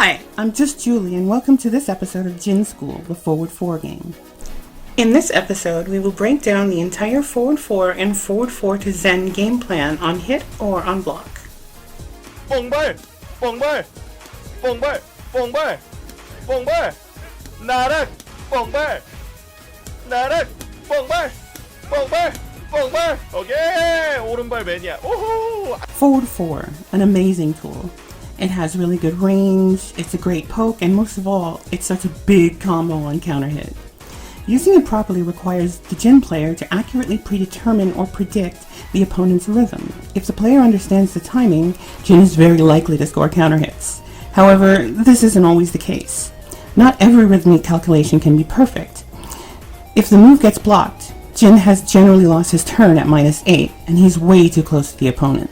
Hi, I'm just Julie and welcome to this episode of Jin School, the Forward 4 game. In this episode, we will break down the entire Forward 4 and Forward 4 to Zen game plan on hit or on block. narrate, okay, 오른발 매니아. Forward 4, an amazing tool. It has really good range, it's a great poke, and most of all, it's such a big combo on counter hit. Using it properly requires the Jin player to accurately predetermine or predict the opponent's rhythm. If the player understands the timing, Jin is very likely to score counter hits. However, this isn't always the case. Not every rhythmic calculation can be perfect. If the move gets blocked, Jin has generally lost his turn at -8, and he's way too close to the opponent.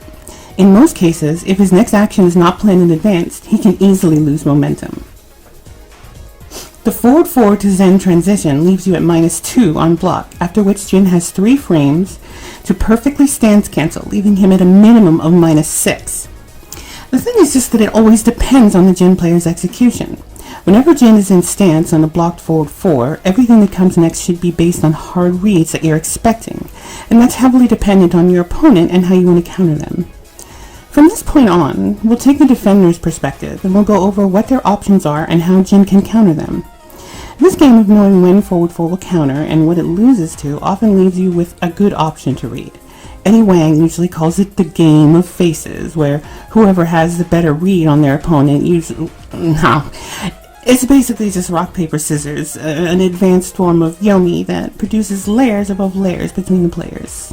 In most cases, if his next action is not planned in advance, he can easily lose momentum. The Forward 4 to Zen transition leaves you at -2 on block, after which Jin has 3 frames to perfectly stance cancel, leaving him at a minimum of -6. The thing is just that it always depends on the Jin player's execution. Whenever Jin is in stance on a blocked Forward 4, everything that comes next should be based on hard reads that you're expecting, and that's heavily dependent on your opponent and how you want to counter them. From this point on, we'll take the defender's perspective and we'll go over what their options are and how Jin can counter them. This game of knowing when Forward 4 will counter and what it loses to often leaves you with a good option to read. Eddie Wang usually calls it the game of faces, where whoever has the better read on their opponent usually... No, it's basically just rock, paper, scissors, an advanced form of Yomi that produces layers above layers between the players.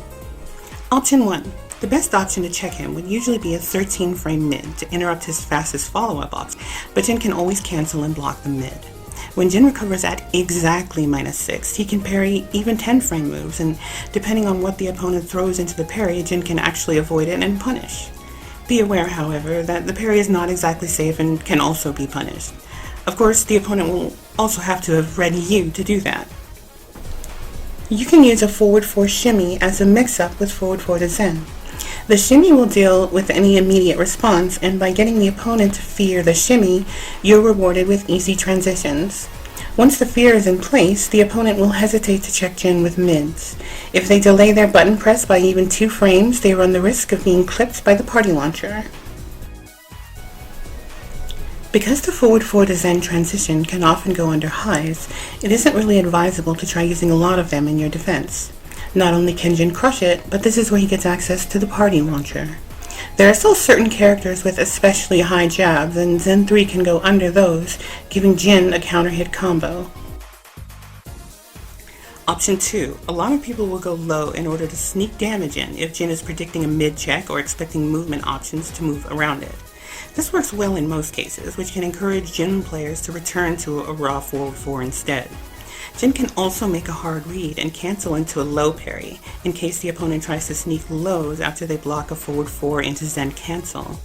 Option 1. The best option to check him would usually be a 13-frame mid to interrupt his fastest follow-up box, but Jin can always cancel and block the mid. When Jin recovers at exactly -6, he can parry even 10-frame moves, and depending on what the opponent throws into the parry, Jin can actually avoid it and punish. Be aware, however, that the parry is not exactly safe and can also be punished. Of course, the opponent will also have to have read you to do that. You can use a Forward 4 shimmy as a mix-up with Forward 4 to Zen. The shimmy will deal with any immediate response, and by getting the opponent to fear the shimmy, you're rewarded with easy transitions. Once the fear is in place, the opponent will hesitate to check Jin with mids. If they delay their button press by even 2 frames, they run the risk of being clipped by the party launcher. Because the Forward 4 to Zen transition can often go under highs, it isn't really advisable to try using a lot of them in your defense. Not only can Jin crush it, but this is where he gets access to the party launcher. There are still certain characters with especially high jabs, and Zen 3 can go under those, giving Jin a counter hit combo. Option 2. A lot of people will go low in order to sneak damage in if Jin is predicting a mid check or expecting movement options to move around it. This works well in most cases, which can encourage Jin players to return to a raw Forward 4 instead. Jin can also make a hard read and cancel into a low parry, in case the opponent tries to sneak lows after they block a Forward 4 into Zen cancel.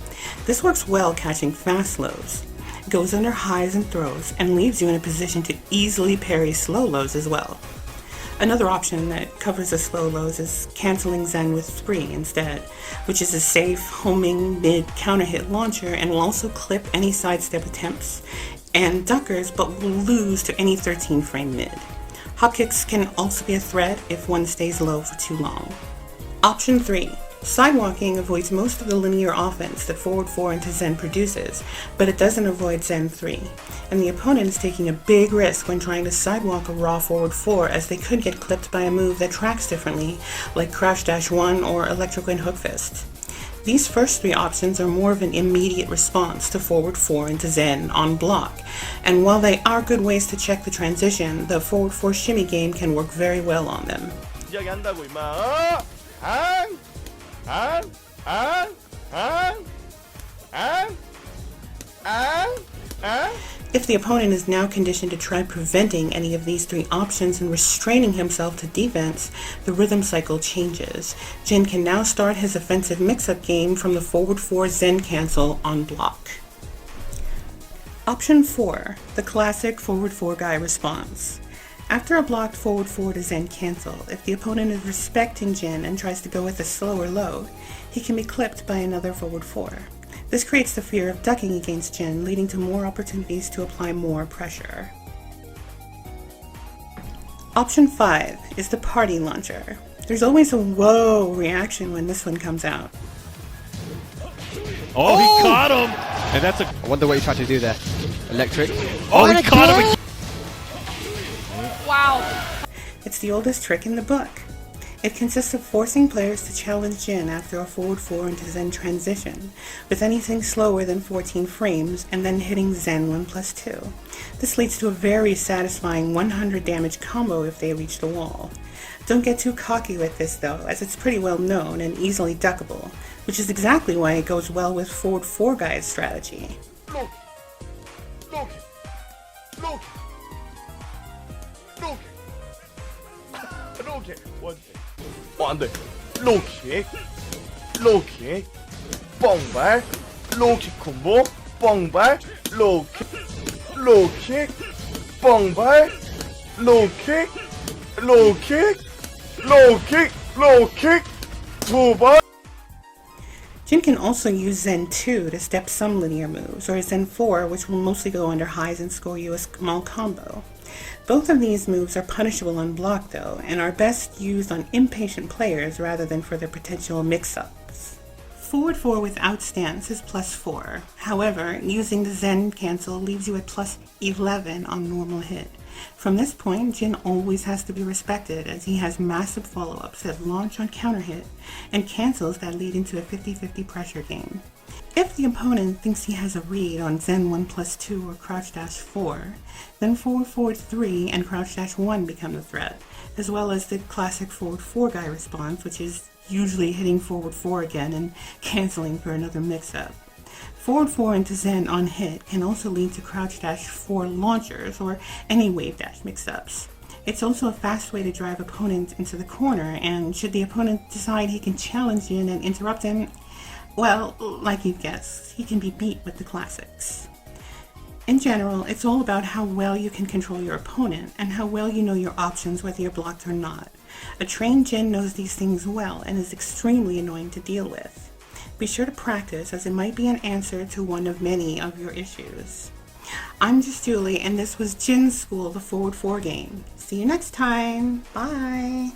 This works well catching fast lows, goes under highs and throws, and leaves you in a position to easily parry slow lows as well. Another option that covers the slow lows is canceling Zen with 3 instead, which is a safe, homing mid counter hit launcher and will also clip any sidestep attempts and duckers, but will lose to any 13-frame mid. Hopkicks can also be a threat if one stays low for too long. Option 3. Sidewalking avoids most of the linear offense that Forward 4 into Zen produces, but it doesn't avoid Zen 3, and the opponent is taking a big risk when trying to sidewalk a raw Forward 4, as they could get clipped by a move that tracks differently, like Crouch Dash 1 or Electric Wind Hook Fist. These first 3 options are more of an immediate response to Forward 4 into Zen on block, and while they are good ways to check the transition, the Forward 4 shimmy game can work very well on them. If the opponent is now conditioned to try preventing any of these 3 options and restraining himself to defense, the rhythm cycle changes. Jin can now start his offensive mix-up game from the Forward 4 Zen cancel on block. Option 4. The classic Forward 4 guy response. After a blocked Forward 4 to Zen cancel, if the opponent is respecting Jin and tries to go with a slower load, he can be clipped by another Forward 4. This creates the fear of ducking against Jin, leading to more opportunities to apply more pressure. Option 5 is the party launcher. There's always a whoa reaction when this one comes out. Oh, he caught him! And that's a... I wonder what he tried to do there. Electric. Oh, he caught him! Wow. It's the oldest trick in the book. It consists of forcing players to challenge Jin after a forward 4 into Zen transition, with anything slower than 14 frames, and then hitting Zen 1+2. This leads to a very satisfying 100 damage combo if they reach the wall. Don't get too cocky with this though, as it's pretty well known and easily duckable, which is exactly why it goes well with forward 4 guy's strategy. Look! 안돼. 로킥, 로킥, 뻥발, 로킥 콤보, 뻥발, 로킥, 로킥, 뻥발, 로킥, 로킥, 로킥, 로킥, 두 번. Jin can also use Zen 2 to step some linear moves, or Zen 4, which will mostly go under highs and score you a small combo. Both of these moves are punishable on block though, and are best used on impatient players rather than for their potential mix-ups. Forward 4 without stance is +4, however, using the Zen cancel leaves you at +11 on normal hit. From this point, Jin always has to be respected as he has massive follow-ups that launch on counter hit and cancels that lead into a 50-50 pressure game. If the opponent thinks he has a read on Zen 1+2 or Crouch Dash 4, then forward 3 and Crouch Dash 1 become the threat, as well as the classic forward 4 guy response, which is usually hitting forward 4 again and canceling for another mix-up. Forward 4 into Zen on hit can also lead to Crouch Dash 4 launchers or any wave dash mix-ups. It's also a fast way to drive opponents into the corner, and should the opponent decide he can challenge Jin and interrupt him, well, like you'd guess, he can be beat with the classics. In general, it's all about how well you can control your opponent and how well you know your options whether you're blocked or not. A trained Jin knows these things well and is extremely annoying to deal with. Be sure to practice, as it might be an answer to one of many of your issues. I'm just Julie, and this was Jin School, the Forward 4 game. See you next time. Bye!